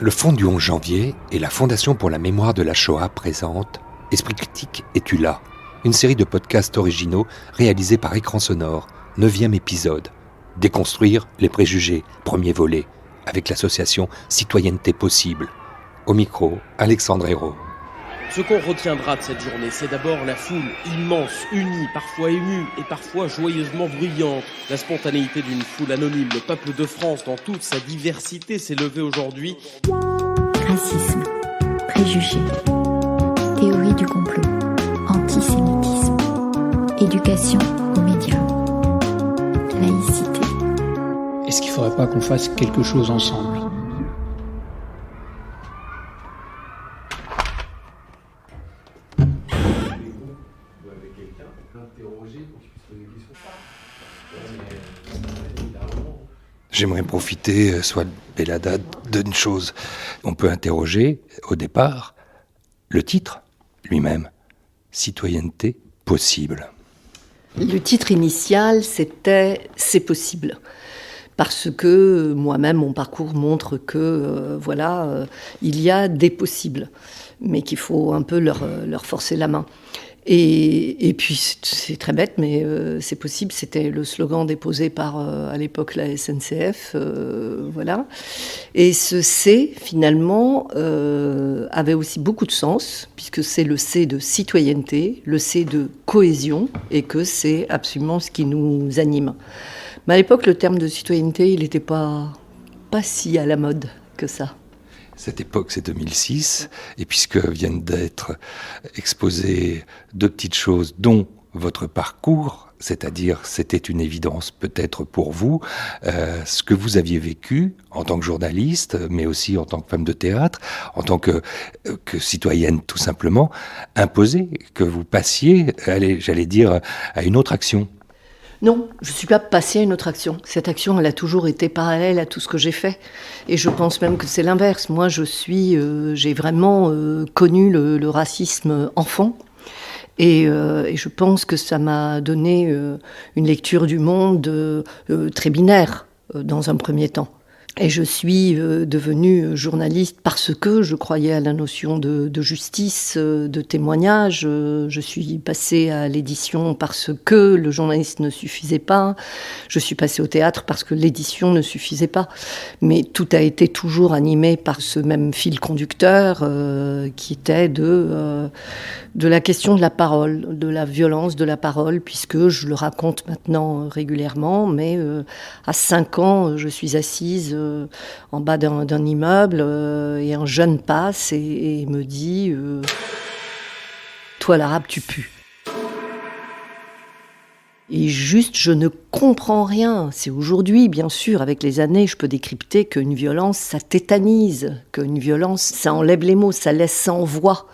Le Fonds du 11 janvier et la Fondation pour la mémoire de la Shoah présentent Esprit critique, es-tu là ? Une série de podcasts originaux réalisés par Écran Sonore, 9e épisode. Déconstruire les préjugés, premier volet, avec l'association Citoyenneté Possible. Au micro, Alexandre Hérault. Ce qu'on retiendra de cette journée, c'est d'abord la foule immense, unie, parfois émue et parfois joyeusement bruyante. La spontanéité d'une foule anonyme, le peuple de France dans toute sa diversité s'est levé aujourd'hui. Racisme, préjugés, théorie du complot, antisémitisme, éducation aux médias, laïcité. Est-ce qu'il ne faudrait pas qu'on fasse quelque chose ensemble ? J'aimerais profiter, soit Belada, d'une chose. On peut interroger, au départ, le titre lui-même. Citoyenneté possible. Le titre initial, c'était « C'est possible ». Parce que moi-même, mon parcours montre que, il y a des possibles, mais qu'il faut un peu leur forcer la main. Et puis, c'est très bête, mais c'est possible, c'était le slogan déposé par, à l'époque, la SNCF, Et ce « C », finalement, avait aussi beaucoup de sens, puisque c'est le « C » de citoyenneté, le « C » de cohésion, et que c'est absolument ce qui nous anime. Mais à l'époque, le terme de citoyenneté, il n'était pas si à la mode que ça. Cette époque, c'est 2006, et puisque viennent d'être exposées deux petites choses, dont votre parcours, c'est-à-dire c'était une évidence peut-être pour vous, ce que vous aviez vécu en tant que journaliste, mais aussi en tant que femme de théâtre, en tant que citoyenne tout simplement, imposé que vous passiez, j'allais dire, à une autre action. Non, je ne suis pas passée à une autre action. Cette action, elle a toujours été parallèle à tout ce que j'ai fait. Et je pense même que c'est l'inverse. Moi, j'ai vraiment connu le racisme enfant. Et je pense que ça m'a donné une lecture du monde très binaire dans un premier temps. Et je suis devenue journaliste parce que je croyais à la notion de justice, de témoignage. Je suis passée à l'édition parce que le journaliste ne suffisait pas. Je suis passée au théâtre parce que l'édition ne suffisait pas. Mais tout a été toujours animé par ce même fil conducteur qui était de la question de la parole, de la violence de la parole, puisque je le raconte maintenant régulièrement, mais à 5 ans, je suis assise en bas d'un immeuble et un jeune passe et me dit « Toi l'arabe, tu pues ». Et juste, je ne comprends rien. C'est aujourd'hui, bien sûr, avec les années, je peux décrypter qu'une violence, ça tétanise, qu'une violence, ça enlève les mots, ça laisse sans voix.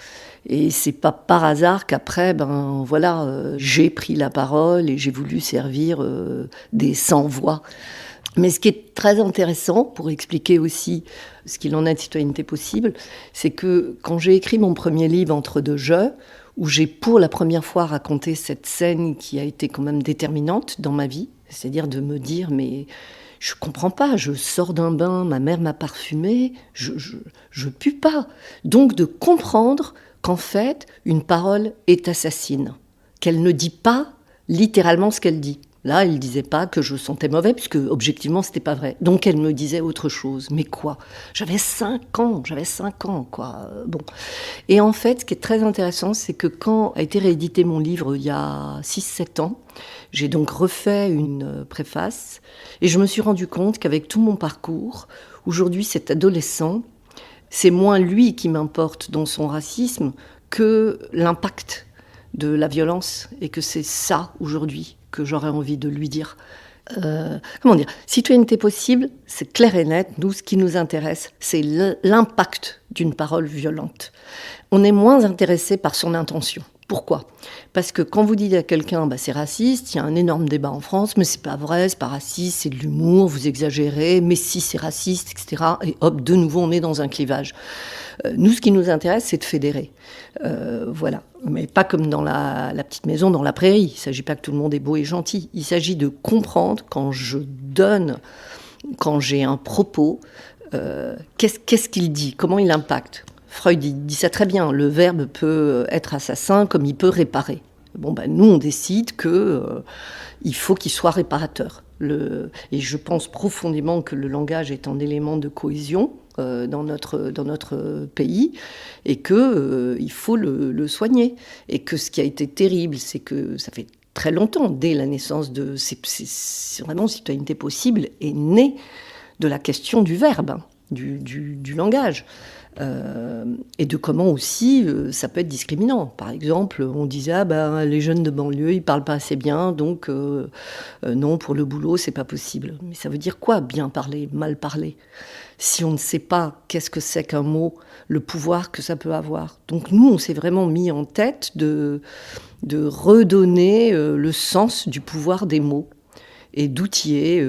Et c'est pas par hasard qu'après, j'ai pris la parole et j'ai voulu servir des sans-voix. Mais ce qui est très intéressant, pour expliquer aussi ce qu'il en est de citoyenneté possible, c'est que quand j'ai écrit mon premier livre, Entre deux jeux, où j'ai pour la première fois raconté cette scène qui a été quand même déterminante dans ma vie, c'est-à-dire de me dire, mais je comprends pas, je sors d'un bain, ma mère m'a parfumée, je pue pas. Donc de comprendre qu'en fait, une parole est assassine, qu'elle ne dit pas littéralement ce qu'elle dit. Là, elle ne disait pas que je sentais mauvais, puisque objectivement, ce n'était pas vrai. Donc, elle me disait autre chose. Mais quoi ? J'avais 5 ans, quoi. Bon. Et en fait, ce qui est très intéressant, c'est que quand a été réédité mon livre il y a 6-7 ans, j'ai donc refait une préface, et je me suis rendu compte qu'avec tout mon parcours, aujourd'hui, cet adolescent, c'est moins lui qui m'importe dans son racisme que l'impact de la violence, et que c'est ça, aujourd'hui, que j'aurais envie de lui dire. Citoyenneté possible, c'est clair et net. Nous, ce qui nous intéresse, c'est l'impact d'une parole violente. On est moins intéressé par son intention. Pourquoi ? Parce que quand vous dites à quelqu'un c'est raciste, il y a un énorme débat en France, mais c'est pas vrai, c'est pas raciste, c'est de l'humour, vous exagérez, mais si c'est raciste, etc. Et hop, de nouveau, on est dans un clivage. Nous, ce qui nous intéresse, c'est de fédérer. Mais pas comme dans la petite maison, dans la prairie. Il ne s'agit pas que tout le monde est beau et gentil. Il s'agit de comprendre quand j'ai un propos, Qu'est-ce qu'il dit? Comment il impacte? Freud il dit ça très bien, le verbe peut être assassin comme il peut réparer. Nous on décide qu'il faut qu'il soit réparateur. Et je pense profondément que le langage est un élément de cohésion dans notre pays et qu'il faut le soigner. Et que ce qui a été terrible, c'est que ça fait très longtemps, dès la naissance c'est vraiment Citoyenneté possible, est née de la question du verbe, du langage. Et de comment aussi ça peut être discriminant. Par exemple, on disait les jeunes de banlieue ils parlent pas assez bien, donc non, pour le boulot c'est pas possible. Mais ça veut dire quoi, bien parler, mal parler, si on ne sait pas qu'est-ce que c'est qu'un mot, le pouvoir que ça peut avoir. Donc nous on s'est vraiment mis en tête de redonner le sens du pouvoir des mots et d'outiller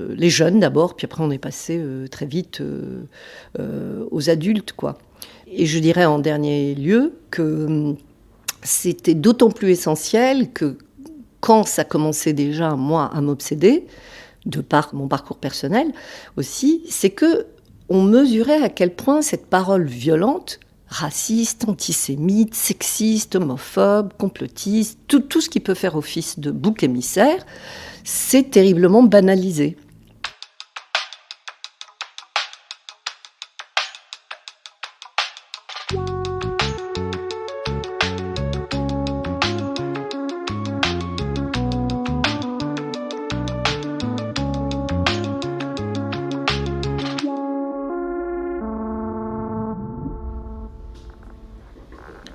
les jeunes d'abord, puis après on est passé très vite aux adultes, quoi. Et je dirais en dernier lieu que c'était d'autant plus essentiel que quand ça commençait déjà, moi, à m'obséder, de par mon parcours personnel aussi, c'est que on mesurait à quel point cette parole violente, raciste, antisémite, sexiste, homophobe, complotiste, tout ce qui peut faire office de bouc émissaire, c'est terriblement banalisé.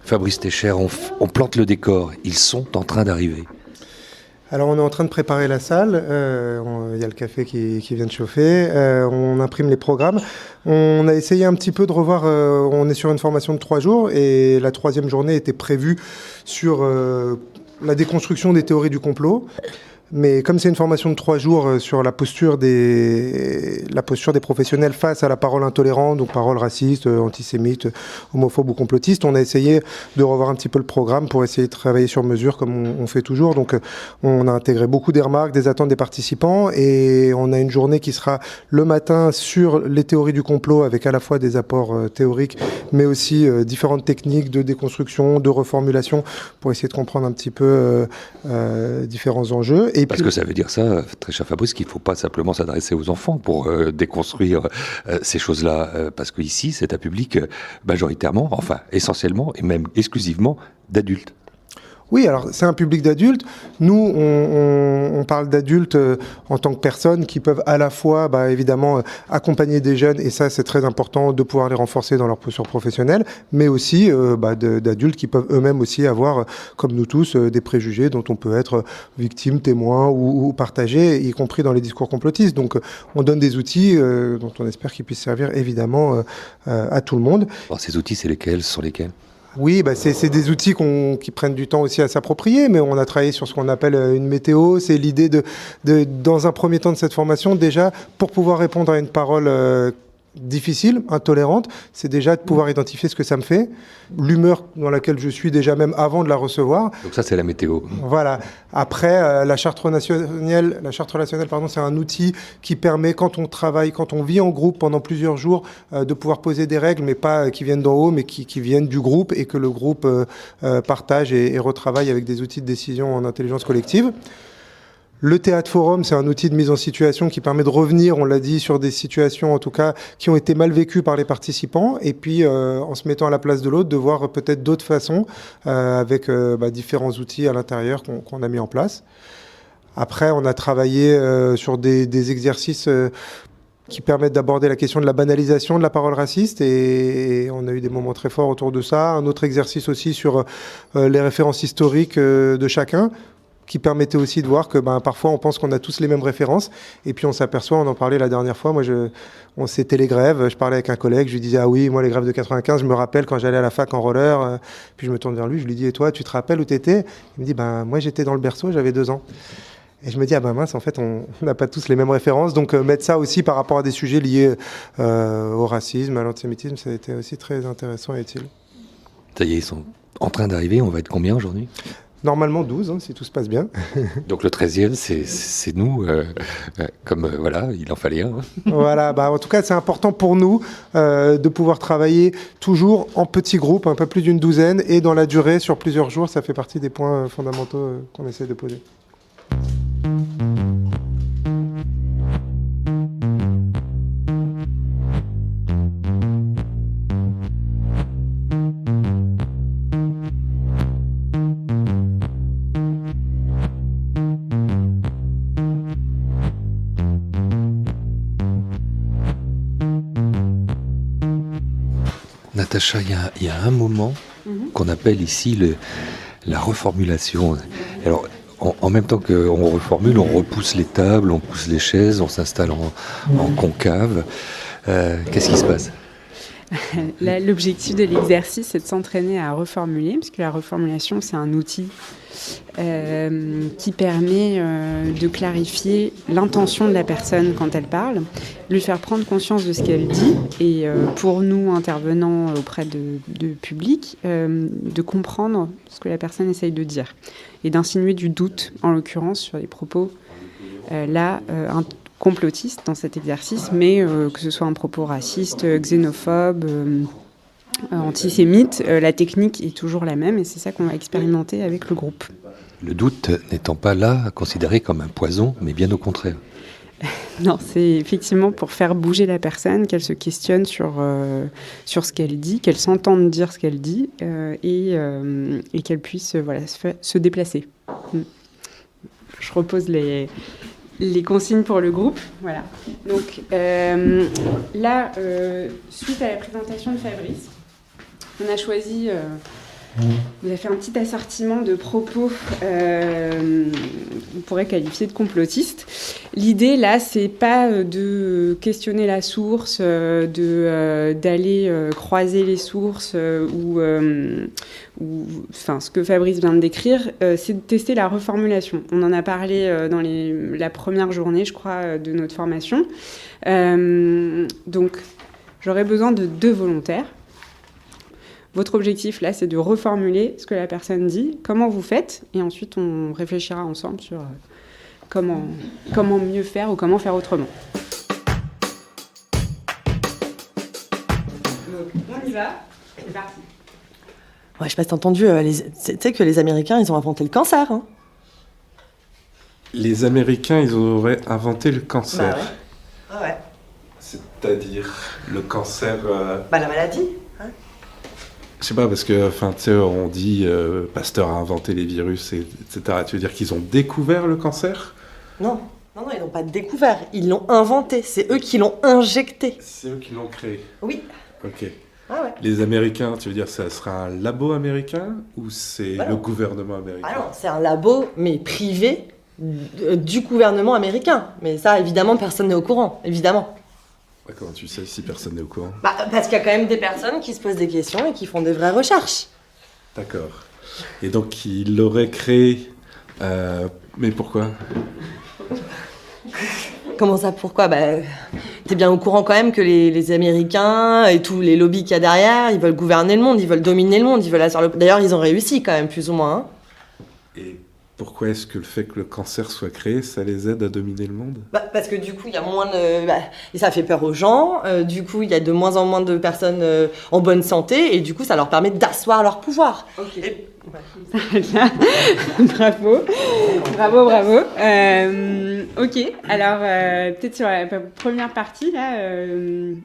Fabrice Técher, on plante le décor. Ils sont en train d'arriver. Alors on est en train de préparer la salle, il y a le café qui vient de chauffer, on imprime les programmes. On a essayé un petit peu de revoir, on est sur une formation de 3 jours et la 3e journée était prévue sur la déconstruction des théories du complot. Mais comme c'est une formation de 3 jours sur la posture des professionnels face à la parole intolérante, donc parole raciste, antisémite, homophobe ou complotiste, on a essayé de revoir un petit peu le programme pour essayer de travailler sur mesure comme on fait toujours. Donc on a intégré beaucoup des remarques, des attentes des participants et on a une journée qui sera le matin sur les théories du complot avec à la fois des apports théoriques mais aussi différentes techniques de déconstruction, de reformulation pour essayer de comprendre un petit peu différents enjeux. Et parce que ça veut dire ça, très cher Fabrice, qu'il ne faut pas simplement s'adresser aux enfants pour déconstruire ces choses-là. Parce qu'ici, c'est un public majoritairement, enfin essentiellement et même exclusivement d'adultes. Oui, alors c'est un public d'adultes. Nous, on parle d'adultes en tant que personnes qui peuvent à la fois, évidemment, accompagner des jeunes, et ça c'est très important de pouvoir les renforcer dans leur posture professionnelle, mais aussi d'adultes qui peuvent eux-mêmes aussi avoir, comme nous tous, des préjugés dont on peut être victime, témoin ou partagé, y compris dans les discours complotistes. Donc on donne des outils dont on espère qu'ils puissent servir évidemment à tout le monde. Alors, ces outils, c'est lesquels? Ce sont lesquels? Oui, c'est des outils qui prennent du temps aussi à s'approprier, mais on a travaillé sur ce qu'on appelle une météo. C'est l'idée dans un premier temps de cette formation, déjà, pour pouvoir répondre à une parole difficile, intolérante, c'est déjà de pouvoir identifier ce que ça me fait, l'humeur dans laquelle je suis déjà même avant de la recevoir. Donc ça, c'est la météo. Voilà. Après, la charte relationnelle, c'est un outil qui permet, quand on travaille, quand on vit en groupe pendant plusieurs jours, de pouvoir poser des règles, mais pas qui viennent d'en haut, mais qui viennent du groupe et que le groupe partage et retravaille avec des outils de décision en intelligence collective. Le théâtre forum, c'est un outil de mise en situation qui permet de revenir, on l'a dit, sur des situations en tout cas qui ont été mal vécues par les participants et puis en se mettant à la place de l'autre, de voir peut-être d'autres façons avec différents outils à l'intérieur qu'on a mis en place. Après, on a travaillé sur des exercices qui permettent d'aborder la question de la banalisation de la parole raciste et on a eu des moments très forts autour de ça. Un autre exercice aussi sur les références historiques de chacun, qui permettait aussi de voir que parfois on pense qu'on a tous les mêmes références et puis on s'aperçoit, on en parlait la dernière fois, c'était les grèves, je parlais avec un collègue, je lui disais ah oui, moi les grèves de 95, je me rappelle quand j'allais à la fac en roller, puis je me tourne vers lui, je lui dis et toi tu te rappelles où t'étais? Il me dit moi j'étais dans le berceau, j'avais 2 ans. Et je me dis mince, en fait on n'a pas tous les mêmes références, donc mettre ça aussi par rapport à des sujets liés au racisme, à l'antisémitisme, ça a été aussi très intéressant et utile. Ça y est, ils sont en train d'arriver, on va être combien aujourd'hui? Normalement 12, si tout se passe bien. Donc le 13e, c'est nous, voilà, il en fallait un. Voilà, en tout cas, c'est important pour nous de pouvoir travailler toujours en petits groupes, un peu plus d'une douzaine, et dans la durée, sur plusieurs jours. Ça fait partie des points fondamentaux qu'on essaie de poser. Natacha, il y a un moment qu'on appelle ici la reformulation. Alors, en même temps qu'on reformule, on repousse les tables, on pousse les chaises, on s'installe en concave. Qu'est-ce qui se passe ? L'objectif de l'exercice, c'est de s'entraîner à reformuler, parce que la reformulation, c'est un outil qui permet de clarifier l'intention de la personne quand elle parle, lui faire prendre conscience de ce qu'elle dit, et pour nous, intervenants auprès de public, de comprendre ce que la personne essaye de dire, et d'insinuer du doute, en l'occurrence, sur les propos complotistes dans cet exercice, mais que ce soit un propos raciste, xénophobe, antisémite, la technique est toujours la même, et c'est ça qu'on va expérimenter avec le groupe. Le doute n'étant pas là considéré comme un poison, mais bien au contraire. Non, c'est effectivement pour faire bouger la personne, qu'elle se questionne sur ce qu'elle dit, qu'elle s'entende dire ce qu'elle dit, et qu'elle puisse se déplacer. Je repose les consignes pour le groupe. Voilà. Donc là, suite à la présentation de Fabrice, on a choisi... vous avez fait un petit assortiment de propos qu'on pourrait qualifier de complotistes. L'idée, là, c'est pas de questionner la source, d'aller croiser les sources ou ce que Fabrice vient de décrire, c'est de tester la reformulation. On en a parlé dans la première journée, je crois, de notre formation. Donc, j'aurais besoin de 2 volontaires. Votre objectif, là, c'est de reformuler ce que la personne dit, comment vous faites, et ensuite, on réfléchira ensemble sur comment mieux faire ou comment faire autrement. Donc, on y va, c'est parti. Ouais, je sais pas si t'as entendu, tu sais que les Américains, ils ont inventé le cancer. Hein. Les Américains, ils auraient inventé le cancer. Bah ouais. Ah ouais. C'est-à-dire le cancer... la maladie. Hein. Je sais pas, parce que, tu sais, on dit Pasteur a inventé les virus, etc. Tu veux dire qu'ils ont découvert le cancer ? Non, ils l'ont pas découvert, ils l'ont inventé. C'est eux qui l'ont injecté. C'est eux qui l'ont créé ? Oui. Ok. Ah ouais. Les Américains, tu veux dire, ça sera un labo américain ou c'est le gouvernement américain ? Ah non, c'est un labo, mais privé, du gouvernement américain. Mais ça, évidemment, personne n'est au courant, évidemment. Comment tu sais si personne n'est au courant ? Parce qu'il y a quand même des personnes qui se posent des questions et qui font des vraies recherches. D'accord. Et donc, ils l'auraient créé... mais pourquoi ? Comment ça, pourquoi ? T'es bien au courant quand même que les Américains et tous les lobbies qu'il y a derrière, ils veulent gouverner le monde, ils veulent dominer le monde, ils veulent asseoir le... D'ailleurs, ils ont réussi quand même, plus ou moins. Hein. Et pourquoi est-ce que le fait que le cancer soit créé, ça les aide à dominer le monde ? Parce que du coup, il y a moins de... et ça fait peur aux gens, du coup, il y a de moins en moins de personnes en bonne santé, et du coup, ça leur permet d'asseoir leur pouvoir. Ok. Bravo. Ok, alors peut-être sur la première partie, là,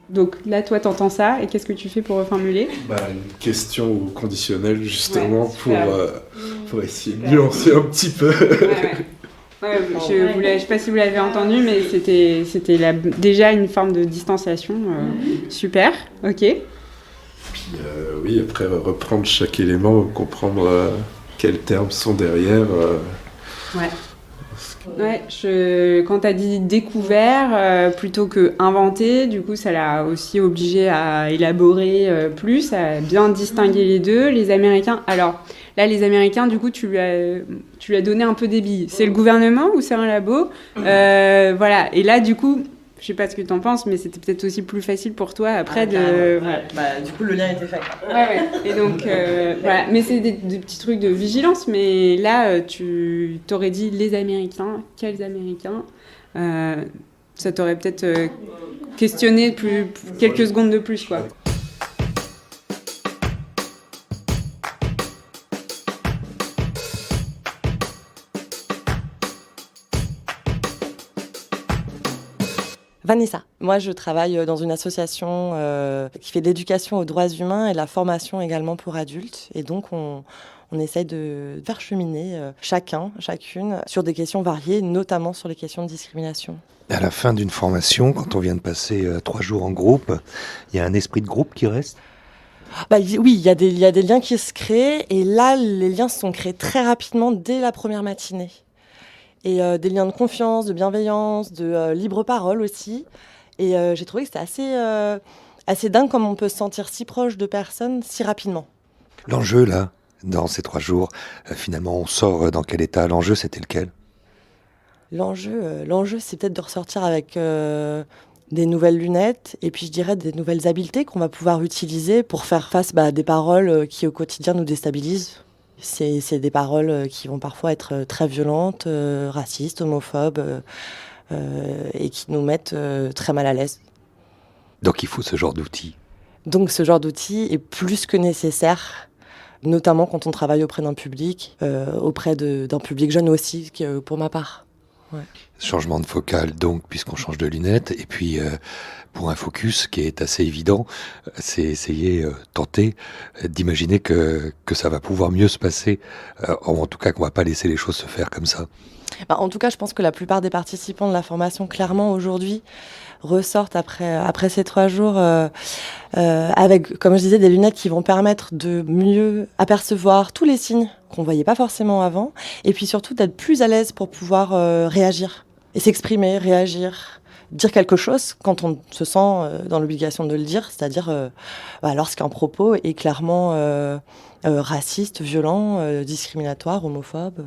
donc là, toi, t'entends ça, et qu'est-ce que tu fais pour reformuler ? Une question au conditionnel, justement, pour essayer de nuancer un petit peu. Je sais pas si vous l'avez entendu, mais c'était déjà une forme de distanciation. Super, ok. Puis oui, après reprendre chaque élément, comprendre quels termes sont derrière. Quand tu as dit découvert plutôt que inventé, du coup ça l'a aussi obligé à élaborer plus, à bien distinguer les deux. Les Américains, alors là les Américains, du coup tu lui as donné un peu des billes. C'est le gouvernement ou c'est un labo ? Voilà, et là du coup Je sais pas ce que t'en penses, mais c'était peut-être aussi plus facile pour toi après du coup, le lien était fait. Ouais. Et donc, voilà. Mais c'est des petits trucs de vigilance. Mais là, tu t'aurais dit les Américains. Quels Américains ça t'aurait peut-être questionné quelques secondes de plus, quoi. Vanessa, moi je travaille dans une association qui fait de l'éducation aux droits humains et de la formation également pour adultes. Et donc on essaye de faire cheminer chacune sur des questions variées, notamment sur les questions de discrimination. À la fin d'une formation, quand on vient de passer 3 jours en groupe, il y a un esprit de groupe qui reste? Oui, il y a des liens qui se créent. Et là, les liens se sont créés très rapidement dès la première matinée. Et des liens de confiance, de bienveillance, de libre parole aussi. Et j'ai trouvé que c'était assez dingue comme on peut se sentir si proche de personnes si rapidement. L'enjeu, là, dans ces 3 jours, finalement, on sort dans quel état? L'enjeu, c'était lequel? L'enjeu, c'est peut-être de ressortir avec des nouvelles lunettes et puis je dirais des nouvelles habiletés qu'on va pouvoir utiliser pour faire face à des paroles qui au quotidien nous déstabilisent. C'est des paroles qui vont parfois être très violentes, racistes, homophobes, et qui nous mettent très mal à l'aise. Donc il faut ce genre d'outils. Donc ce genre d'outils est plus que nécessaire, notamment quand on travaille auprès d'un public, auprès d'un public jeune aussi, pour ma part. Ouais. Changement de focale, donc, puisqu'on change de lunettes. Et puis, pour un focus qui est assez évident, c'est essayer, tenter d'imaginer que ça va pouvoir mieux se passer. En tout cas, qu'on va pas laisser les choses se faire comme ça. En tout cas, je pense que la plupart des participants de la formation, clairement, aujourd'hui, ressortent après ces 3 jours avec, comme je disais, des lunettes qui vont permettre de mieux apercevoir tous les signes qu'on voyait pas forcément avant, et puis surtout d'être plus à l'aise pour pouvoir réagir et s'exprimer, réagir, dire quelque chose quand on se sent dans l'obligation de le dire, c'est-à-dire lorsqu'un propos est clairement raciste, violent, discriminatoire, homophobe.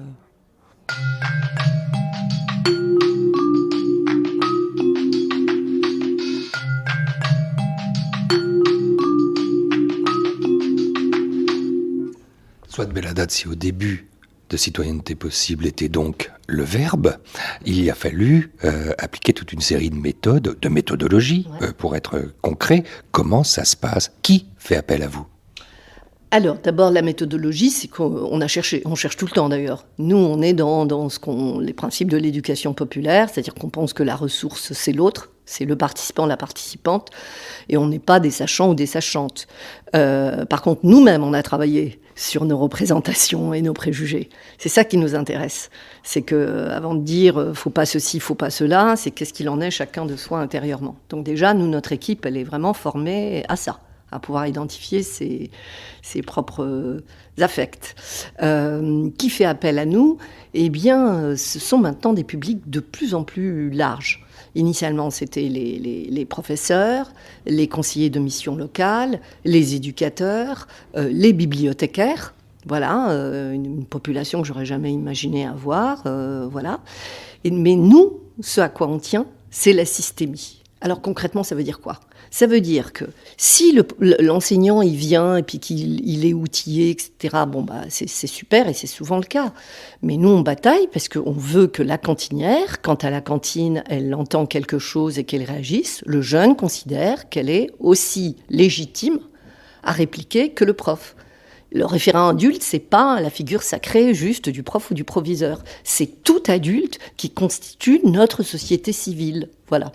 Soit Belhaddad, si au début de Citoyenneté possible était donc le verbe, il y a fallu appliquer toute une série de méthodes, de méthodologies, pour être concret. Comment ça se passe? Qui fait appel à vous? Alors, d'abord, la méthodologie, c'est qu'on cherche tout le temps d'ailleurs. Nous, on est dans les principes de l'éducation populaire, c'est-à-dire qu'on pense que la ressource, c'est l'autre, c'est le participant, la participante, et on n'est pas des sachants ou des sachantes. Par contre, nous-mêmes, on a travaillé sur nos représentations et nos préjugés. C'est ça qui nous intéresse. C'est que, avant de dire faut pas ceci, faut pas cela, c'est qu'est-ce qu'il en est chacun de soi intérieurement. Donc déjà, nous, notre équipe, elle est vraiment formée à ça, à pouvoir identifier ses propres affects. Qui fait appel à nous? Eh bien, ce sont maintenant des publics de plus en plus larges. Initialement, c'était les professeurs, les conseillers de mission locale, les éducateurs, les bibliothécaires. Voilà, une population que j'aurais jamais imaginé avoir. Voilà. Mais nous, ce à quoi on tient, c'est la systémie. Alors concrètement, ça veut dire quoi? Ça veut dire que si l'enseignant il vient et puis qu'il est outillé, etc., c'est super et c'est souvent le cas. Mais nous, on bataille parce qu'on veut que la cantinière, quand à la cantine, elle entend quelque chose et qu'elle réagisse, le jeune considère qu'elle est aussi légitime à répliquer que le prof. Le référent adulte, c'est pas la figure sacrée juste du prof ou du proviseur. C'est tout adulte qui constitue notre société civile. Voilà.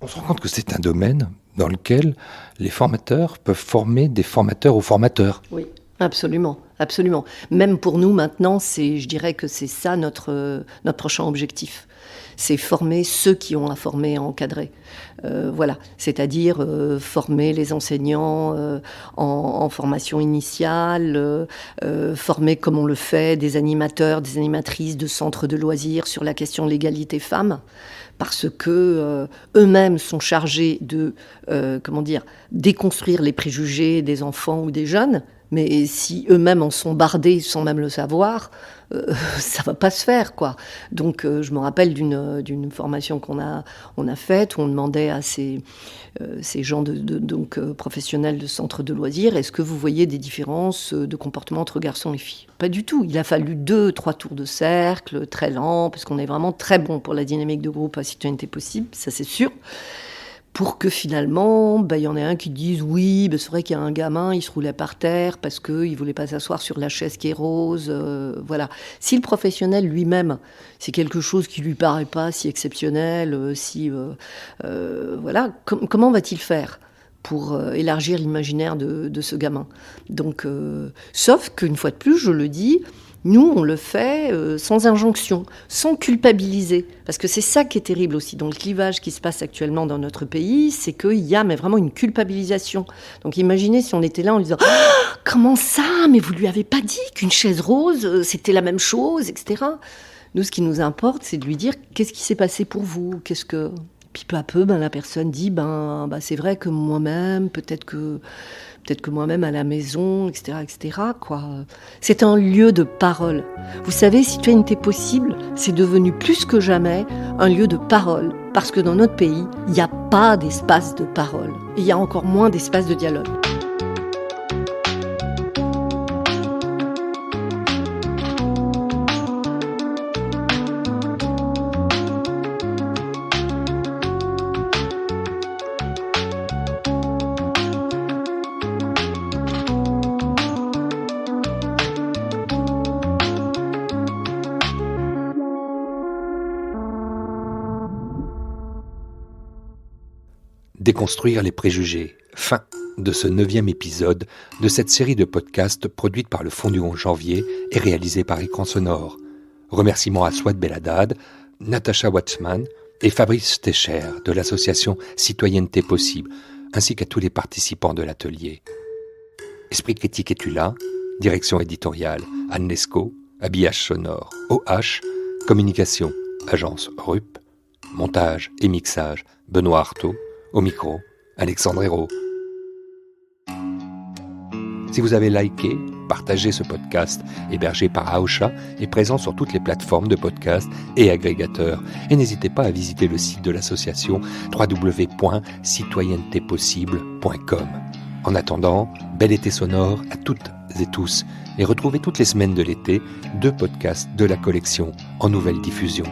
On se rend compte que c'est un domaine dans lequel les formateurs peuvent former des formateurs aux formateurs. Oui, absolument, absolument. Même pour nous maintenant, je dirais que c'est ça notre prochain objectif. C'est former ceux qui ont à former et à encadrer. Voilà, c'est-à-dire former les enseignants en formation initiale, former comme on le fait des animateurs, des animatrices de centres de loisirs sur la question de l'égalité femmes. parce que eux-mêmes sont chargés de déconstruire les préjugés des enfants ou des jeunes. Mais si eux-mêmes en sont bardés sans même le savoir, ça va pas se faire, quoi. Donc, je me rappelle d'une formation qu'on a faite où on demandait à ces gens professionnels de centres de loisirs, est-ce que vous voyez des différences de comportement entre garçons et filles ? Pas du tout. Il a fallu 2-3 tours de cercle, très lents, parce qu'on est vraiment très bon pour la dynamique de groupe à Citoyenneté Possible, ça c'est sûr. Pour que finalement, y en ait un qui dise oui, c'est vrai qu'il y a un gamin, il se roulait par terre parce qu'il ne voulait pas s'asseoir sur la chaise qui est rose. Voilà. Si le professionnel lui-même, c'est quelque chose qui ne lui paraît pas si exceptionnel, comment va-t-il faire pour élargir l'imaginaire de ce gamin ? Donc, sauf qu'une fois de plus, je le dis, nous, on le fait sans injonction, sans culpabiliser. Parce que c'est ça qui est terrible aussi dans le clivage qui se passe actuellement dans notre pays, c'est qu'il y a vraiment une culpabilisation. Donc imaginez si on était là en disant « Comment ça ? Mais vous lui avez pas dit qu'une chaise rose, c'était la même chose, etc. » Nous, ce qui nous importe, c'est de lui dire « Qu'est-ce qui s'est passé pour vous ? Puis peu à peu, la personne dit c'est vrai que moi-même, peut-être que moi-même à la maison, etc., quoi. C'est un lieu de parole. Vous savez, Citoyenneté Possible, c'est devenu plus que jamais un lieu de parole, parce que dans notre pays, il n'y a pas d'espace de parole. Et il y a encore moins d'espace de dialogue. Déconstruire les préjugés. Fin de ce 9e épisode de cette série de podcasts produite par le Fonds du 11 janvier et réalisée par Écran Sonore. Remerciements à Souad Belhaddad, Natacha Watzman et Fabrice Techer de l'association Citoyenneté Possible, ainsi qu'à tous les participants de l'atelier. Esprit critique et Tula, direction éditoriale Anne Lescaut, habillage sonore OH, communication agence RUP, montage et mixage Benoît Artaud, au micro, Alexandre Hérault. Si vous avez liké, partagé ce podcast, hébergé par Aosha et présent sur toutes les plateformes de podcasts et agrégateurs. Et n'hésitez pas à visiter le site de l'association www.citoyennetépossible.com. En attendant, bel été sonore à toutes et tous. Et retrouvez toutes les semaines de l'été 2 podcasts de la collection en nouvelle diffusion.